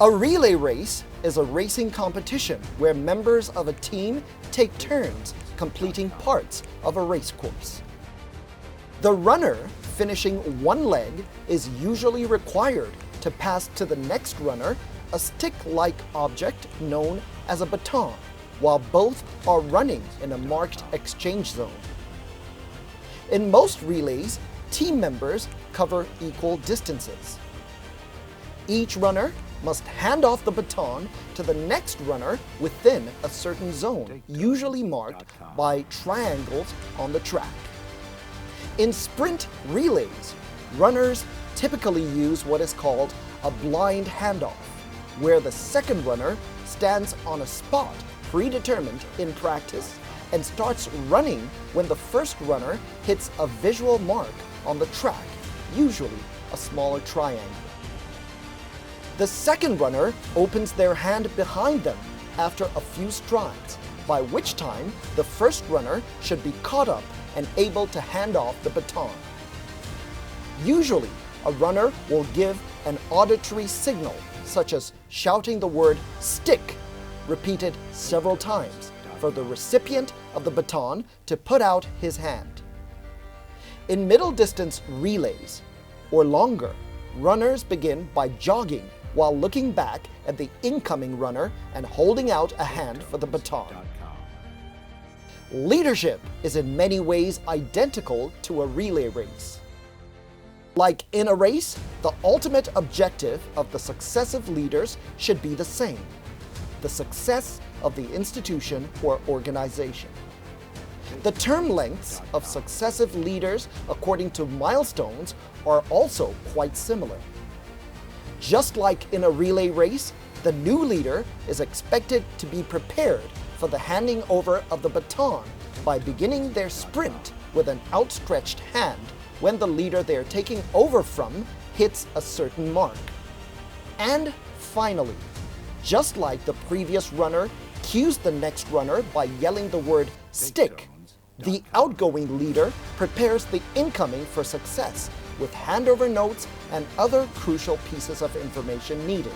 A relay race is a racing competition where members of a team take turns completing parts of a race course. The runner finishing one leg is usually required to pass to the next runner a stick-like object known as a baton, while both are running in a marked exchange zone. In most relays, team members cover equal distances. Each runner must hand off the baton to the next runner within a certain zone, usually marked by triangles on the track. In sprint relays, runners typically use what is called a blind handoff, where the second runner stands on a spot predetermined in practice and starts running when the first runner hits a visual mark on the track, usually a smaller triangle. The second runner opens their hand behind them after a few strides, by which time the first runner should be caught up and able to hand off the baton. Usually, a runner will give an auditory signal, such as shouting the word "stick" repeated several times, for the recipient of the baton to put out his hand. In middle distance relays, or longer, runners begin by jogging while looking back at the incoming runner and holding out a hand for the baton. Leadership is in many ways identical to a relay race. Like in a race, the ultimate objective of the successive leaders should be the same: the success of the institution or organization. The term lengths of successive leaders according to milestones are also quite similar. Just like in a relay race, the new leader is expected to be prepared for the handing over of the baton by beginning their sprint with an outstretched hand when the leader they are taking over from hits a certain mark. And finally, just like the previous runner cues the next runner by yelling the word "stick," the outgoing leader prepares the incoming for success with handover notes and other crucial pieces of information needed.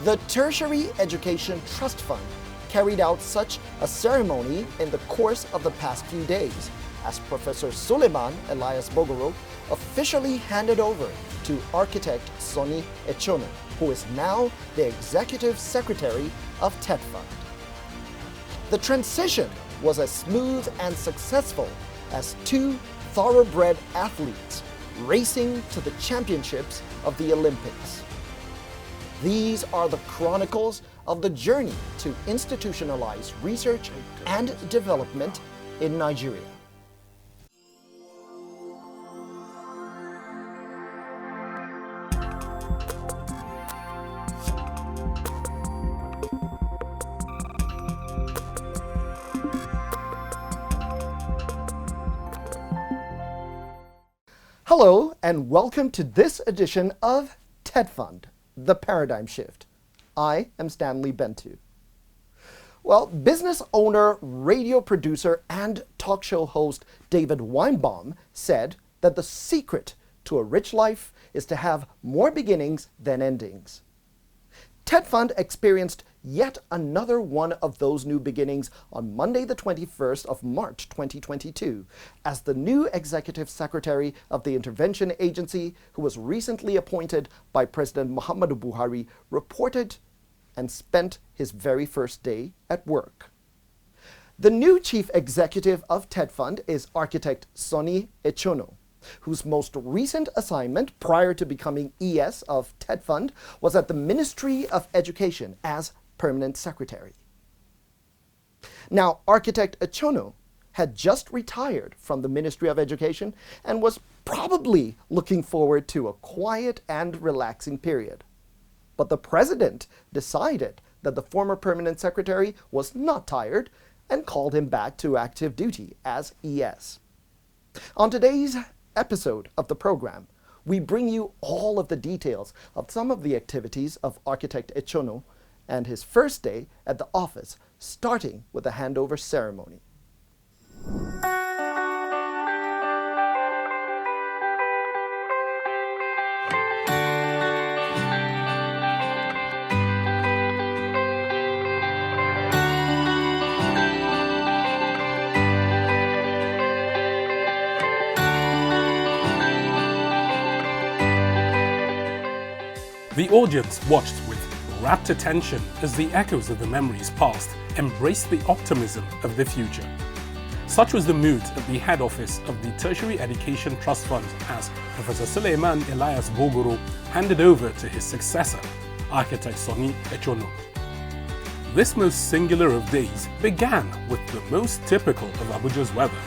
The Tertiary Education Trust Fund carried out such a ceremony in the course of the past few days, as Professor Suleiman Elias Bogoro officially handed over to architect Sonny Echono, who is now the Executive Secretary of TETFund. The transition was as smooth and successful as two thoroughbred athletes racing to the championships of the Olympics. These are the chronicles of the journey to institutionalize research and development in Nigeria. Hello, and welcome to this edition of TETFund, The Paradigm Shift. I am Stanley Bentu. Well, business owner, radio producer, and talk show host David Weinbaum said that the secret to a rich life is to have more beginnings than endings. TETFund experienced yet another one of those new beginnings on Monday the 21st of March 2022 as the new executive secretary of the intervention agency, who was recently appointed by President Muhammadu Buhari, reported and spent his very first day at work. The new chief executive of TETFund is architect Sonny Echono, whose most recent assignment prior to becoming ES of TETFund was at the Ministry of Education as permanent secretary. Now, architect Echono had just retired from the Ministry of Education and was probably looking forward to a quiet and relaxing period. But the president decided that the former permanent secretary was not tired and called him back to active duty as ES. On today's episode of the program, we bring you all of the details of some of the activities of architect Echono and his first day at the office, starting with a handover ceremony. The audience watched with rapt attention as the echoes of the memories past embraced the optimism of the future. Such was the mood at the head office of the Tertiary Education Trust Fund as Professor Suleiman Elias Bogoro handed over to his successor, architect Sonny Echono. This most singular of days began with the most typical of Abuja's weather,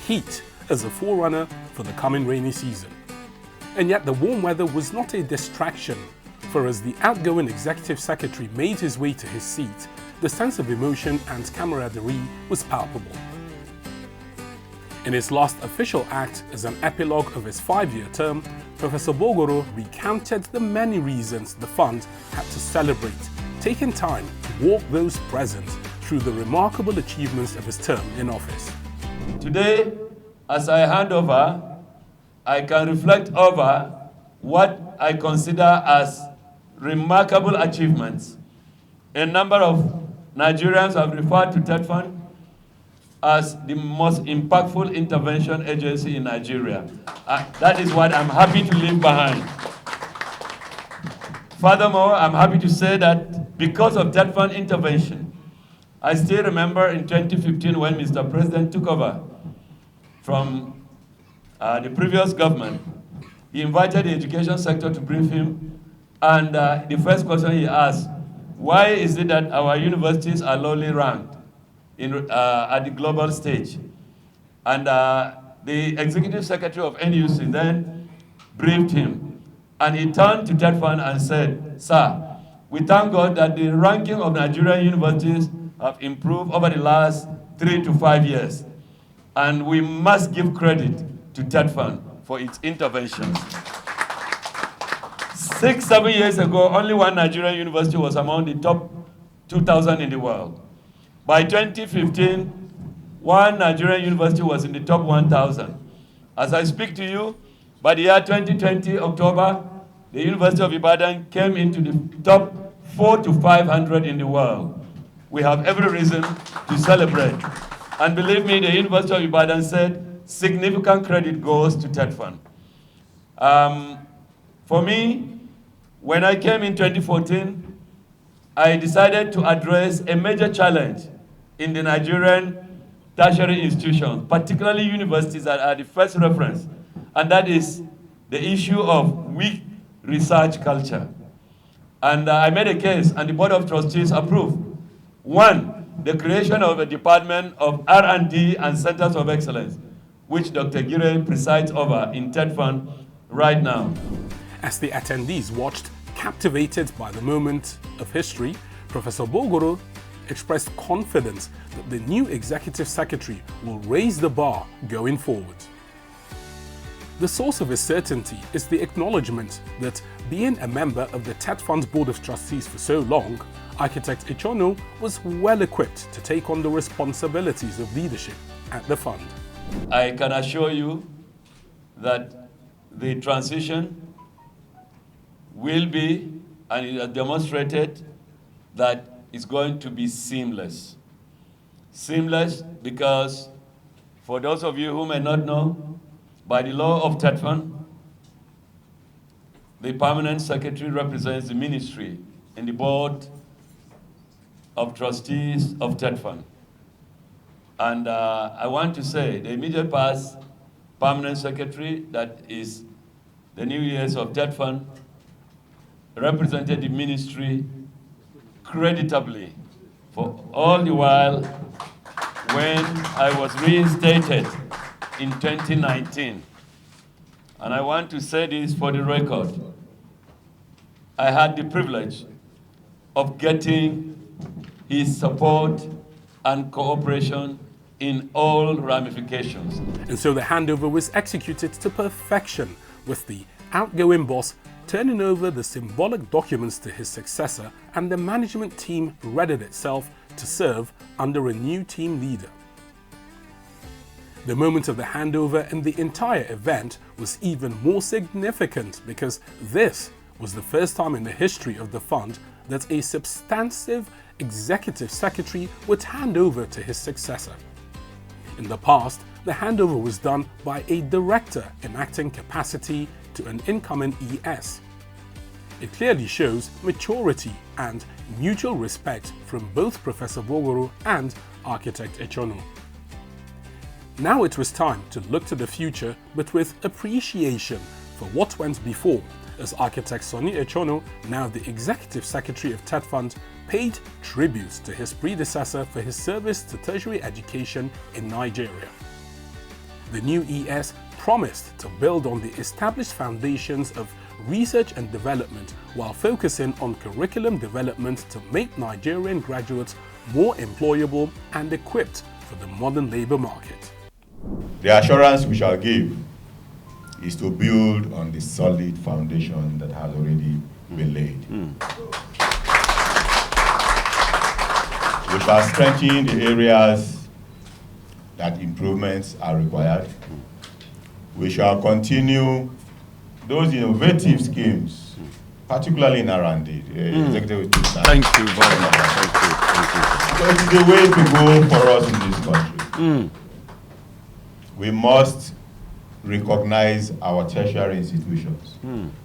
heat as a forerunner for the coming rainy season. And yet the warm weather was not a distraction, for as the outgoing executive secretary made his way to his seat, the sense of emotion and camaraderie was palpable. In his last official act as an epilogue of his 5-year term, Professor Bogoro recounted the many reasons the fund had to celebrate, taking time to walk those present through the remarkable achievements of his term in office. Today, as I hand over, I can reflect over what I consider as remarkable achievements. A number of Nigerians have referred to TETFund as the most impactful intervention agency in Nigeria. That is what I'm happy to leave behind. Furthermore, I'm happy to say that because of TETFund intervention, I still remember in 2015 when Mr. President took over from the previous government, he invited the education sector to brief him, and the first question he asked, why is it that our universities are lowly ranked at the global stage? And the executive secretary of NUC then briefed him. And he turned to TETFund and said, sir, we thank God that the ranking of Nigerian universities have improved over the last 3 to 5 years. And we must give credit to TETFund for its interventions. 6, 7 years ago, only one Nigerian university was among the top 2,000 in the world. By 2015, one Nigerian university was in the top 1,000. As I speak to you, by the year 2020, October, the University of Ibadan came into the top 400 to 500 in the world. We have every reason to celebrate. And believe me, the University of Ibadan said significant credit goes to TETFund. For me, when I came in 2014, I decided to address a major challenge in the Nigerian tertiary institutions, particularly universities that are the first reference, and that is the issue of weak research culture. And I made a case, and the Board of Trustees approved. One, the creation of a Department of R&D and Centers of Excellence, which Dr. Gire presides over in TETFund right now. As the attendees watched, captivated by the moment of history, Professor Bogoro expressed confidence that the new executive secretary will raise the bar going forward. The source of his certainty is the acknowledgement that, being a member of the TETFund's Board of Trustees for so long, architect Echono was well equipped to take on the responsibilities of leadership at the fund. I can assure you that the transition will be, and it has demonstrated that it's going to be seamless. Seamless because, for those of you who may not know, by the law of TETFund, the permanent secretary represents the ministry in the board of trustees of TETFund. And I want to say the immediate past permanent secretary, that is the new years of TETFund, represented the ministry creditably for all the while when I was reinstated in 2019. And I want to say this for the record. I had the privilege of getting his support and cooperation in all ramifications. And so the handover was executed to perfection, with the outgoing boss turning over the symbolic documents to his successor, and the management team readied itself to serve under a new team leader. The moment of the handover and the entire event was even more significant because this was the first time in the history of the fund that a substantive executive secretary would hand over to his successor. In the past, the handover was done by a director in acting capacity to an incoming ES. It clearly shows maturity and mutual respect from both Professor Bogoro and architect Echono. Now it was time to look to the future, but with appreciation for what went before, as architect Sonny Echono, now the Executive Secretary of TETFund, paid tribute to his predecessor for his service to tertiary education in Nigeria. The new ES promised to build on the established foundations of research and development while focusing on curriculum development to make Nigerian graduates more employable and equipped for the modern labor market. The assurance we shall give is to build on the solid foundation that has already been laid. We shall strengthen the areas that improvements are required. We shall continue those innovative schemes, particularly in R&D. Executive Thank you very much. Thank you. So it is the way to go for us in this country. We must recognize our tertiary institutions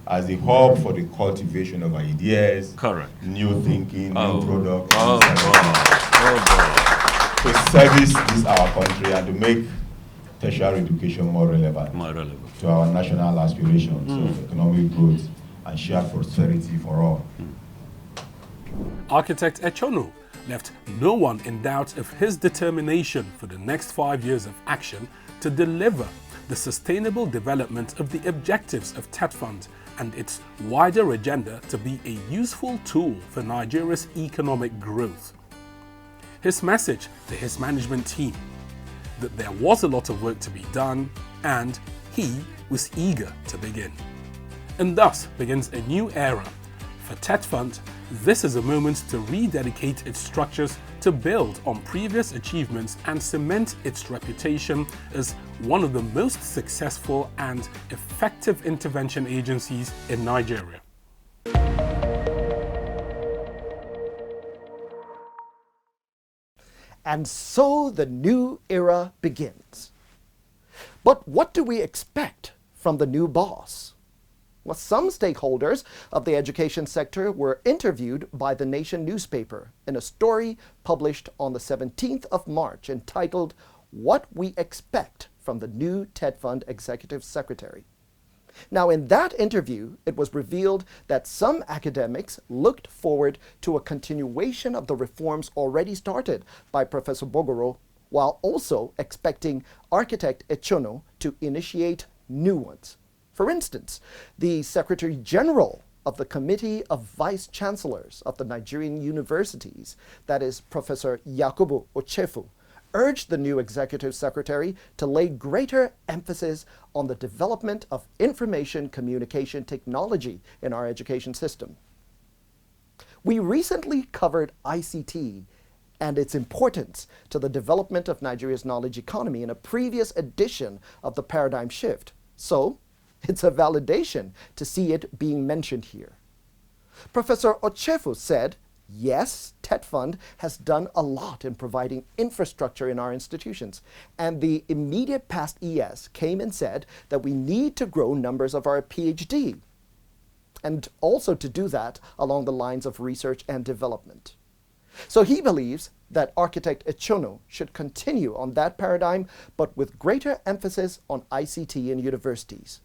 as the hub for the cultivation of ideas, Correct. new thinking, Oh. new products, Oh, boy. to service this our country and to make tertiary education more relevant More relevant. to our national aspirations of economic growth and shared prosperity for all. Architect Echono left no one in doubt of his determination for the next 5 years of action to deliver the sustainable development of the objectives of TETFund and its wider agenda to be a useful tool for Nigeria's economic growth. His message to his management team, that there was a lot of work to be done and he was eager to begin. And thus begins a new era. For TETFund, this is a moment to rededicate its structures to build on previous achievements and cement its reputation as one of the most successful and effective intervention agencies in Nigeria. And so the new era begins. But what do we expect from the new boss? Well, some stakeholders of the education sector were interviewed by the Nation newspaper in a story published on the 17th of March entitled, "What We Expect from the New TETFund Executive Secretary." Now, in that interview, it was revealed that some academics looked forward to a continuation of the reforms already started by Professor Bogoro, while also expecting architect Echono to initiate new ones. For instance, the Secretary General of the Committee of Vice Chancellors of the Nigerian Universities, that is Professor Yakubu Ochefu, urged the new Executive Secretary to lay greater emphasis on the development of information communication technology in our education system. We recently covered ICT and its importance to the development of Nigeria's knowledge economy in a previous edition of the Paradigm Shift. So, it's a validation to see it being mentioned here. Professor Ochefu said, yes, TETFund has done a lot in providing infrastructure in our institutions, and the immediate past ES came and said that we need to grow numbers of our PhD, and also to do that along the lines of research and development. So he believes that architect Echono should continue on that paradigm, but with greater emphasis on ICT in universities.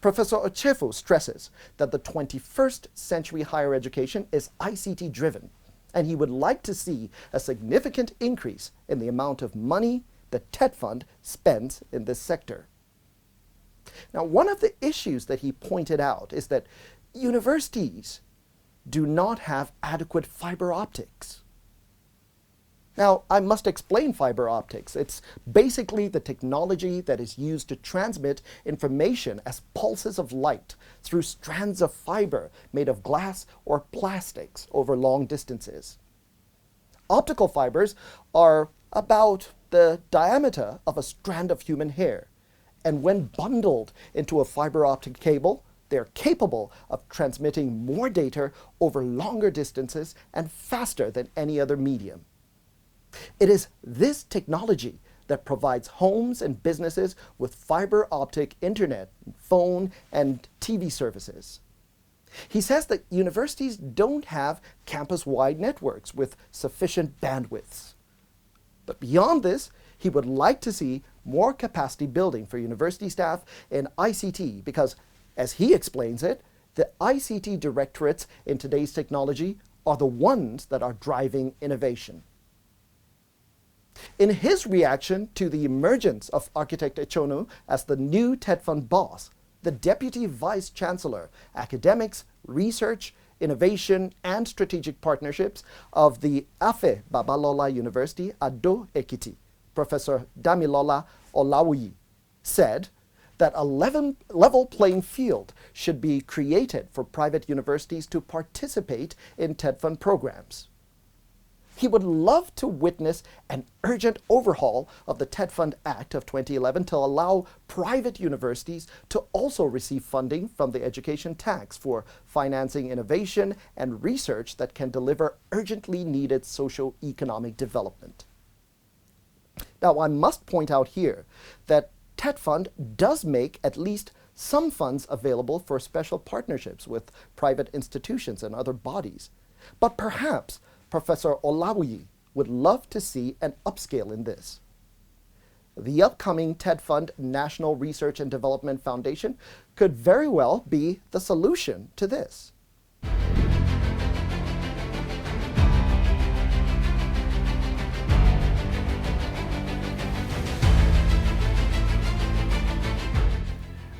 Professor Ochefu stresses that the 21st century higher education is ICT driven, and he would like to see a significant increase in the amount of money that TETFund spends in this sector. Now, one of the issues that he pointed out is that universities do not have adequate fiber optics. Now, I must explain fiber optics. It's basically the technology that is used to transmit information as pulses of light through strands of fiber made of glass or plastics over long distances. Optical fibers are about the diameter of a strand of human hair, and when bundled into a fiber optic cable, they're capable of transmitting more data over longer distances and faster than any other medium. It is this technology that provides homes and businesses with fiber optic internet, phone, and TV services. He says that universities don't have campus-wide networks with sufficient bandwidths. But beyond this, he would like to see more capacity building for university staff in ICT because, as he explains it, the ICT directorates in today's technology are the ones that are driving innovation. In his reaction to the emergence of architect Echonu as the new TETFund boss, the Deputy Vice Chancellor, Academics, Research, Innovation and Strategic Partnerships of the Afe Babalola University, Ado Ekiti, Professor Damilola Olawuyi, said that a level playing field should be created for private universities to participate in TETFund programs. He would love to witness an urgent overhaul of the TETFund Act of 2011 to allow private universities to also receive funding from the education tax for financing innovation and research that can deliver urgently needed socio-economic development. Now, I must point out here that TETFund does make at least some funds available for special partnerships with private institutions and other bodies. But perhaps Professor Olawuyi would love to see an upscale in this. The upcoming TETFund National Research and Development Foundation could very well be the solution to this.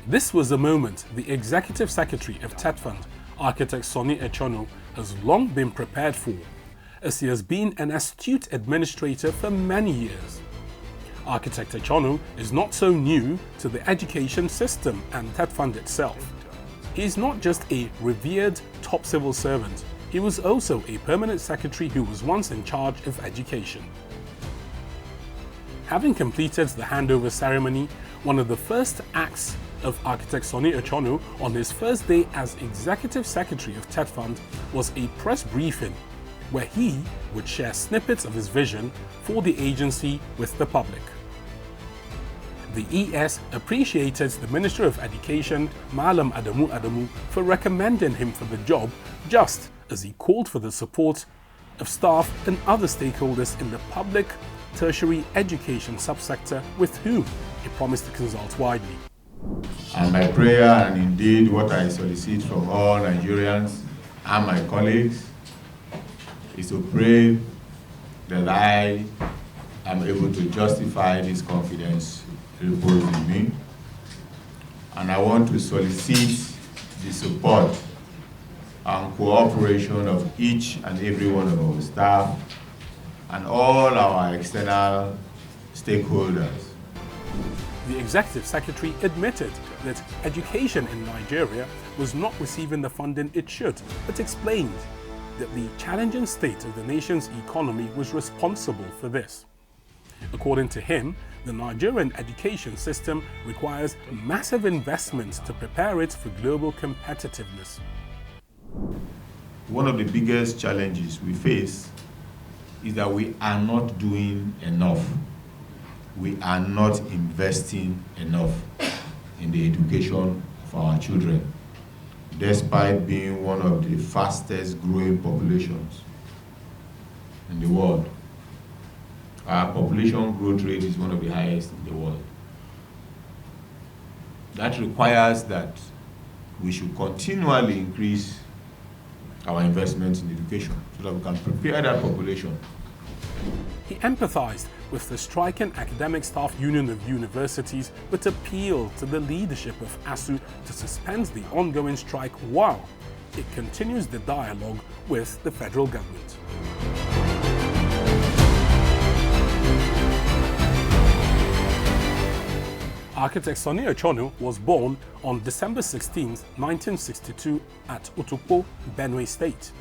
This was the moment the Executive Secretary of TETFund, Architect Sonny Echonu, has long been prepared for, as he has been an astute administrator for many years. Architect Echonu is not so new to the education system and TETFund itself. He is not just a revered top civil servant, he was also a permanent secretary who was once in charge of education. Having completed the handover ceremony, one of the first acts of Architect Sonny Echonu on his first day as Executive Secretary of TETFund was a press briefing where he would share snippets of his vision for the agency with the public. The ES appreciated the Minister of Education, Malam Adamu, for recommending him for the job, just as he called for the support of staff and other stakeholders in the public tertiary education subsector with whom he promised to consult widely. And my prayer, and indeed what I solicit from all Nigerians and my colleagues, is to pray that I am able to justify this confidence reposed in me. And I want to solicit the support and cooperation of each and every one of our staff and all our external stakeholders. The Executive Secretary admitted that education in Nigeria was not receiving the funding it should, but explained that the challenging state of the nation's economy was responsible for this. According to him, the Nigerian education system requires massive investments to prepare it for global competitiveness. One of the biggest challenges we face is that we are not doing enough. We are not investing enough in the education of our children, despite being one of the fastest growing populations in the world. Our population growth rate is one of the highest in the world. That requires that we should continually increase our investments in education so that we can prepare that population. He empathized with the striking academic staff union of universities, but appealed to the leadership of ASU to suspend the ongoing strike while it continues the dialogue with the federal government. Architect Sonny Echonu was born on December 16, 1962 at Otukpo, Benue State.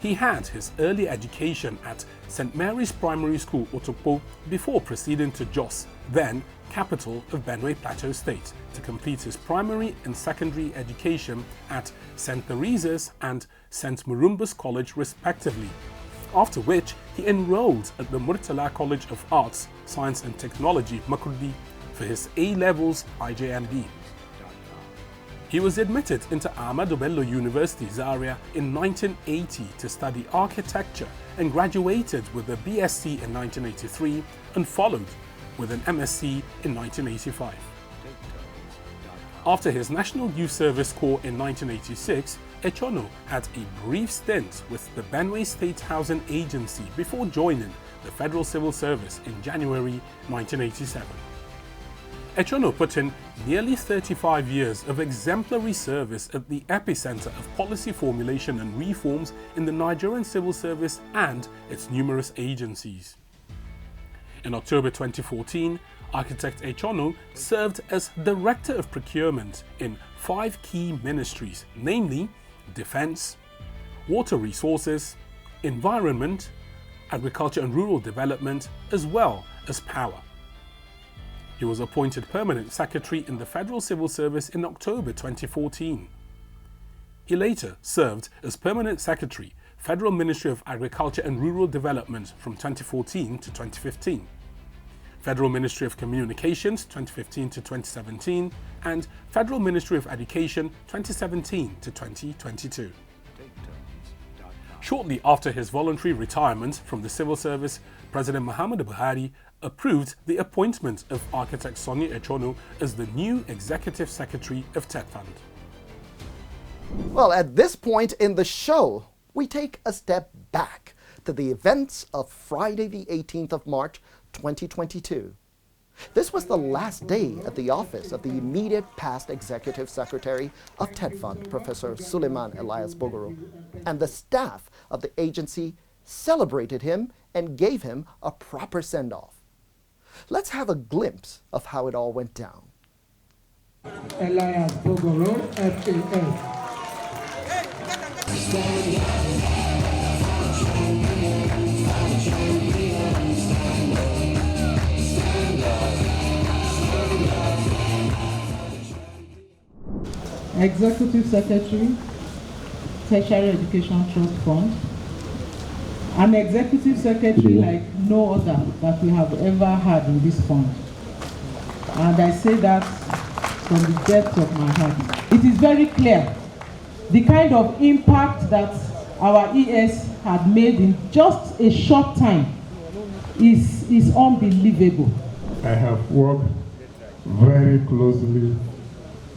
He had his early education at St. Mary's Primary School, Otukpo, before proceeding to Jos, then capital of Benue Plateau State, to complete his primary and secondary education at St. Teresa's and St. Murumbus College respectively, after which he enrolled at the Murtala College of Arts, Science and Technology, Makurdi, for his A-levels IJMB. He was admitted into Ahmadu Bello University, Zaria in 1980 to study architecture and graduated with a BSc in 1983 and followed with an MSc in 1985. After his National Youth Service Corps in 1986, Echono had a brief stint with the Benue State Housing Agency before joining the Federal Civil Service in January 1987. Echono put in nearly 35 years of exemplary service at the epicenter of policy formulation and reforms in the Nigerian civil service and its numerous agencies. In October 2014, architect Echono served as Director of Procurement in 5 key ministries, namely Defense, Water Resources, Environment, Agriculture and Rural Development, as well as Power. He was appointed Permanent Secretary in the Federal Civil Service in October 2014. He later served as Permanent Secretary, Federal Ministry of Agriculture and Rural Development from 2014 to 2015, Federal Ministry of Communications 2015 to 2017, and Federal Ministry of Education 2017 to 2022. Shortly after his voluntary retirement from the civil service, President Muhammadu Buhari approved the appointment of architect Sonny Echono as the new Executive Secretary of TETFund. Well, at this point in the show, we take a step back to the events of Friday the 18th of March 2022. This was the last day at the office of the immediate past Executive Secretary of TETFund, Professor Suleiman Elias Bogoro, and the staff of the agency celebrated him and gave him a proper send-off. Let's have a glimpse of how it all went down. Elias Bogoro, FAS. Executive Secretary, Tertiary Education Trust Fund. An Executive Secretary like no other that we have ever had in this fund. And I say that from the depth of my heart. It is very clear the kind of impact that our ES had made in just a short time is unbelievable. I have worked very closely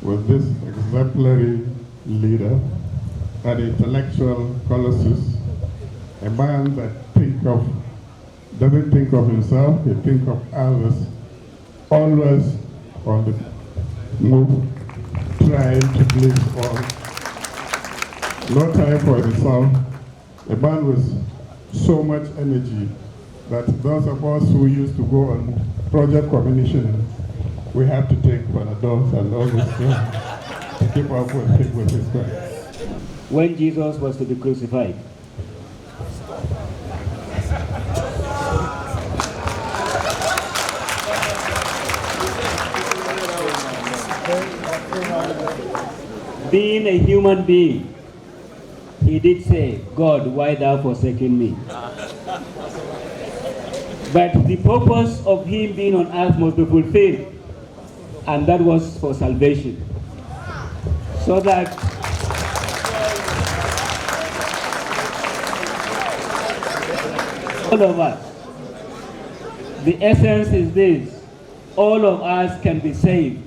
with this exemplary leader, an intellectual colossus, a man that doesn't think of himself, he thinks of others, always on the move, trying to please all. No time for himself. A man with so much energy that those of us who used to go on project commission, we have to take Panadols and all this stuff to keep up with his Christ. When Jesus was to be crucified, being a human being, he did say, God, why thou forsaken me? But the purpose of him being on earth must be fulfilled, and that was for salvation. So that all of us, the essence is this, all of us can be saved.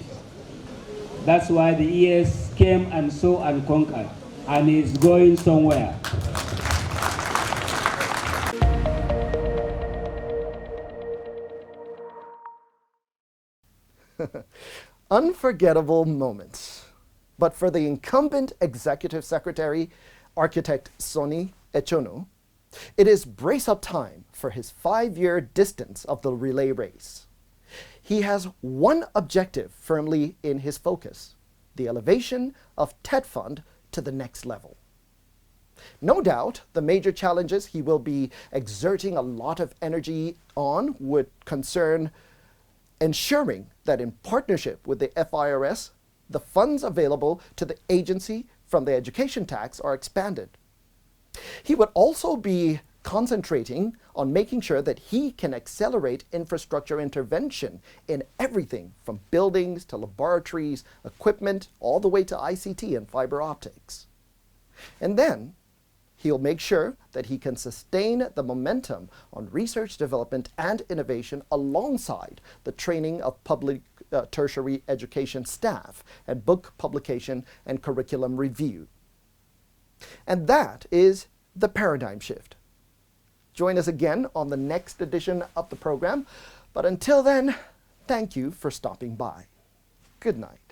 That's why the ES came and saw and conquered, and is going somewhere. Unforgettable moments. But for the incumbent Executive Secretary, architect Sonny Echono, it is brace-up time for his 5-year distance of the relay race. He has one objective firmly in his focus: the elevation of TETFund to the next level. No doubt, the major challenges he will be exerting a lot of energy on would concern ensuring that in partnership with the FIRS, the funds available to the agency from the education tax are expanded. He would also be concentrating on making sure that he can accelerate infrastructure intervention in everything from buildings to laboratories, equipment, all the way to ICT and fiber optics. And then he'll make sure that he can sustain the momentum on research, development, and innovation alongside the training of public tertiary education staff and book publication and curriculum review. And that is the paradigm shift. Join us again on the next edition of the program. But until then, thank you for stopping by. Good night.